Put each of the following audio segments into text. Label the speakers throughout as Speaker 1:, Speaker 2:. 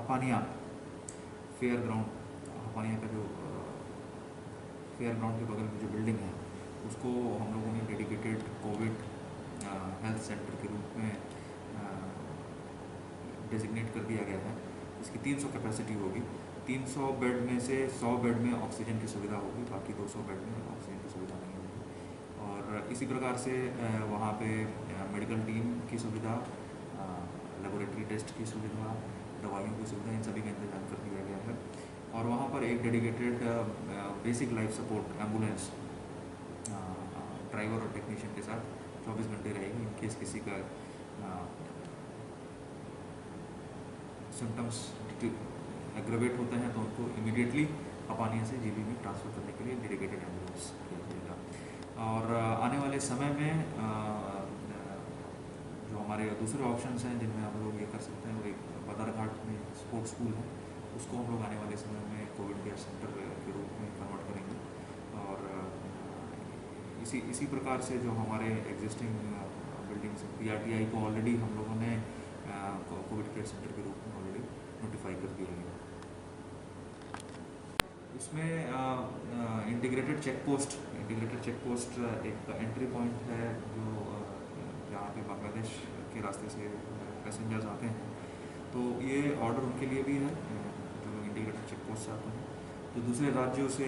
Speaker 1: हपानिया fair ground, हपानिया का जो fair ground के बगल में जो बिल्डिंग है उसको हम लोगों ने डेडिकेटेड कोविड हेल्थ सेंटर के रूप में डेजिग्नेट कर दिया गया है। इसकी 300 कैपेसिटी होगी। 300 बेड में से 100 बेड में ऑक्सीजन की सुविधा होगी, बाकी 200 बेड में ऑक्सीजन की सुविधा नहीं होगी। और इसी प्रकार से वहाँ पे मेडिकल टीम की सुविधा, लेबोरेटरी टेस्ट की सुविधा, दवाइयों की सुविधा, इन सभी का इंतजाम कर दिया गया है। और वहाँ पर एक dedicated basic life support ambulance driver और टेक्नीशियन के साथ 24 घंटे रहेगी। इन केस किसी का सिम्टम्स एग्रेवेट होते हैं तो उनको इमीडिएटली हपानिया से जीबी में ट्रांसफ़र करने के लिए डेडिकेटेड एम्बुलेंस किया जाएगा। और आने वाले समय में जो हमारे दूसरे ऑप्शंस हैं जिनमें हम लोग ये कर सकते हैं, वो एक बदरघाट में स्पोर्ट्स स्कूल है, उसको हम लोग आने वाले समय में कोविड केयर सेंटर के रूप में कन्वर्ट करेंगे। और इसी प्रकार से जो हमारे एग्जिस्टिंग बिल्डिंग्स PRTI को ऑलरेडी हम लोगों ने कोविड केयर सेंटर के रूप में ऑलरेडी नोटिफाई कर दिया है। इसमें इंटीग्रेटेड चेक पोस्ट एक एंट्री पॉइंट है जो जहाँ पे बांग्लादेश के रास्ते से पैसेंजर्स आते हैं, तो ये ऑर्डर उनके लिए भी है जो इंटीग्रेटेड चेक पोस्ट से आते हैं, जो दूसरे राज्यों से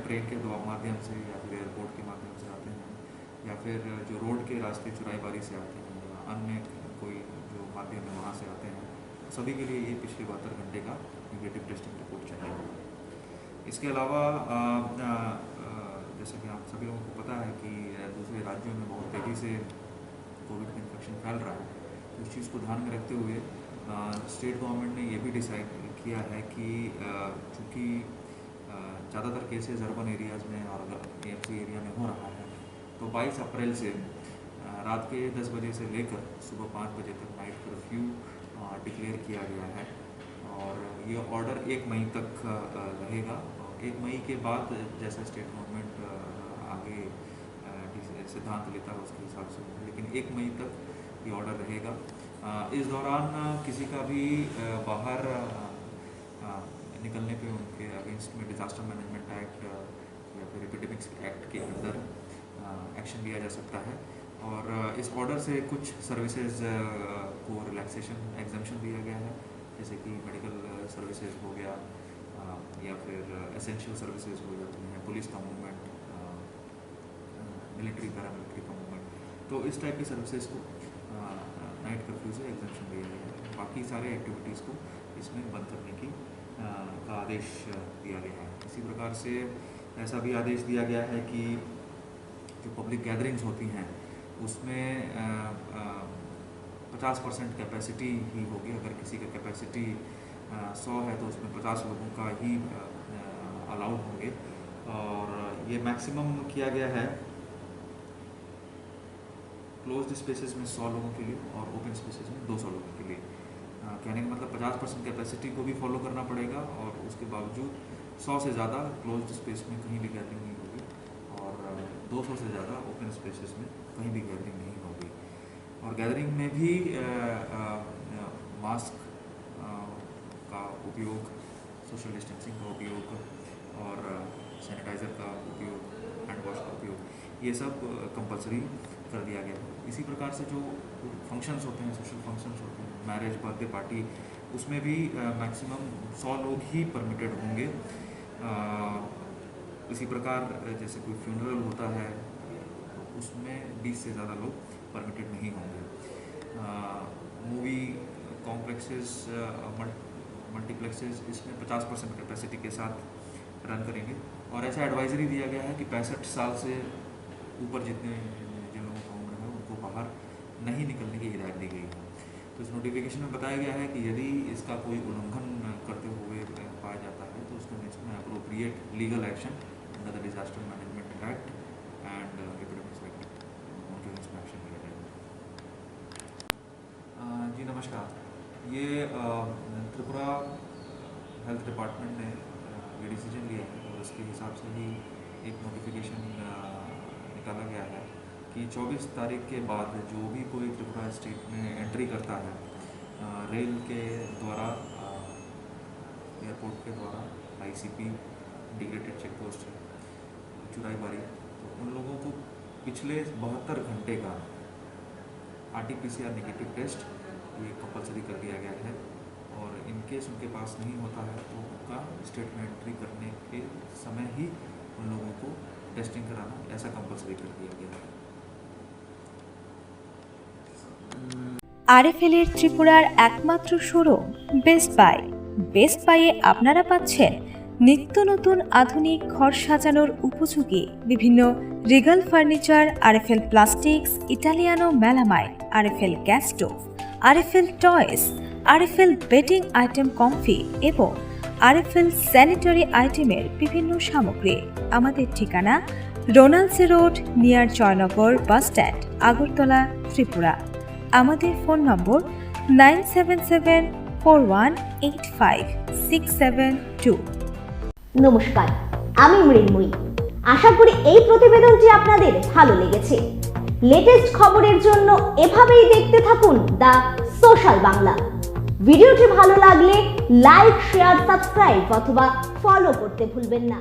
Speaker 1: ट्रेन के माध्यम से या फिर एयरपोर्ट के माध्यम से आते हैं, या फिर जो रोड के रास्ते चुराईबारी से आते हैं या अन्य कोई जो माध्यम है वहाँ से आते हैं, सभी के लिए ये पिछले 72 घंटे का नेगेटिव टेस्टिंग रिपोर्ट चाहिए। इसके अलावा जैसा कि आप सभी लोगों को पता है कि दूसरे राज्यों में बहुत तेज़ी से कोविड का इन्फेक्शन फैल रहा है, तो इस चीज़ को ध्यान में रखते हुए स्टेट गवर्नमेंट ने ये भी डिसाइड किया है कि चूँकि ज़्यादातर केसेस अर्बन एरियाज़ में और AMC एरिया में हो रहा है, तो 22 अप्रैल से रात के 10 बजे से लेकर सुबह 5 बजे तक नाइट कर्फ्यू डिक्लेयर किया गया है। और ये ऑर्डर 1 मई तक रहेगा। 1 मई के बाद जैसा स्टेट गवर्नमेंट आगे सिद्धांत लेता है उसके हिसाब से, लेकिन 1 मई तक ये ऑर्डर रहेगा। इस दौरान किसी का भी बाहर निकलने पे उनके अगेंस्ट में डिज़ास्टर मैनेजमेंट एक्ट या फिर एपिडेमिक्स एक्ट के अंदर एक्शन लिया जा सकता है। और इस ऑर्डर से कुछ सर्विसेज को रिलैक्सेशन एग्जम्पशन दिया गया है, जैसे कि मेडिकल सर्विसेज हो गया या फिर एसेंशियल सर्विसेज हो जाती हैं, पुलिस का मूवमेंट, मिलिट्री पैरामिलिट्री का मूवमेंट, तो इस टाइप की सर्विसेज को नाइट कर्फ्यू से एग्जम्पशन दिया गया है। बाकी सारे एक्टिविटीज़ को इसमें बंद करने की का आदेश दिया गया है। इसी प्रकार से ऐसा भी आदेश दिया गया है कि जो पब्लिक गैदरिंग्स होती हैं उसमें 50% कैपेसिटी ही होगी। अगर किसी का कैपेसिटी 100 है तो उसमें 50 लोगों का ही अलाउड होंगे। और ये मैक्सिमम किया गया है क्लोज्ड स्पेसेस में 100 लोगों के लिए और ओपन स्पेसेस में 200 लोगों के लिए। कहने का मतलब 50% कैपेसिटी को भी फॉलो करना पड़ेगा और उसके बावजूद 100 से ज़्यादा क्लोज्ड स्पेस में कहीं भी गैदरिंग नहीं होगी और 200 से ज़्यादा ओपन स्पेसेस में कहीं भी गैदरिंग नहीं होगी। और गैदरिंग में भी मास्क का उपयोग, सोशल डिस्टेंसिंग का उपयोग और सैनिटाइज़र का उपयोग, हैंड वॉश का उपयोग, ये सब कंपलसरी कर दिया गया है। इसी प्रकार से जो फंक्शंस होते हैं, सोशल फंक्शंस होते हैं, मैरिज, बर्थडे पार्टी, उसमें भी मैक्सिमम 100 लोग ही परमिटेड होंगे। इसी प्रकार जैसे कोई फ्यूनरल होता है तो उसमें 20 से ज़्यादा लोग परमिटेड नहीं होंगे। मूवी कॉम्प्लेक्सेस, मल्टीप्लेक्सेस, इसमें 50% कैपेसिटी के साथ रन करेंगे। और ऐसा एडवाइजरी दिया गया है कि 65 साल से ऊपर जिन लोगों का उम्र है उनको बाहर नहीं निकलने की हिदायत दी गई है। तो इस नोटिफिकेशन में बताया गया है कि यदि इसका कोई उल्लंघन करते हुए पाया जाता है तो उसके नेक्स्ट में appropriate legal action under the disaster management act and epidemics act उनके अगेंस्ट में एक्शन लिया जाएगा। जी नमस्कार। ये त्रिपुरा हेल्थ डिपार्टमेंट ने ये डिसीजन लिया है और उसके हिसाब से ही एक नोटिफिकेशन निकाला गया है कि 24 तारीख के बाद जो भी कोई त्रिपुरा स्टेट में एंट्री करता है रेल के द्वारा एयरपोर्ट के द्वारा ICP इंटीग्रेटेड चेक पोस्ट है चुराईबाड़ी, तो उन लोगों को पिछले 72 घंटे का RT-PCR नेगेटिव टेस्ट ये कंपलसरी कर दिया गया है। और इन केस उनके पास नहीं होता है तो उनका स्टेट में एंट्री करने के समय ही उन लोगों को टेस्टिंग कराना ऐसा कंपलसरी कर दिया गया है।
Speaker 2: RFL এর ত্রিপুরার একমাত্র শোরুম বেস্ট বাই। বেস্ট বাইয়ে আপনারা পাচ্ছেন নিত্য নতুন আধুনিক ঘর সাজানোর উপযোগী বিভিন্ন Regal furniture, RFL plastics, Italiano melamine, RFL gas stove, RFL toys, RFL bedding item comfy এবং RFL স্যানিটারি আইটেমের বিভিন্ন সামগ্রী। আমাদের ঠিকানা রোনালসে road, near Joynagar bus stand, Agartala, Tripura. আমাদের ফোন নম্বর 9774185672।
Speaker 3: নমস্কার, আমি মৃন্ময়ী। আশা করি এই প্রতিবেদনটি আপনাদের ভালো লেগেছে। লেটেস্ট খবরের জন্য এভাবেই দেখতে থাকুন দ্য সোশ্যাল বাংলা। ভিডিওটি ভালো লাগলে লাইক, শেয়ার, সাবস্ক্রাইব অথবা ফলো করতে ভুলবেন না।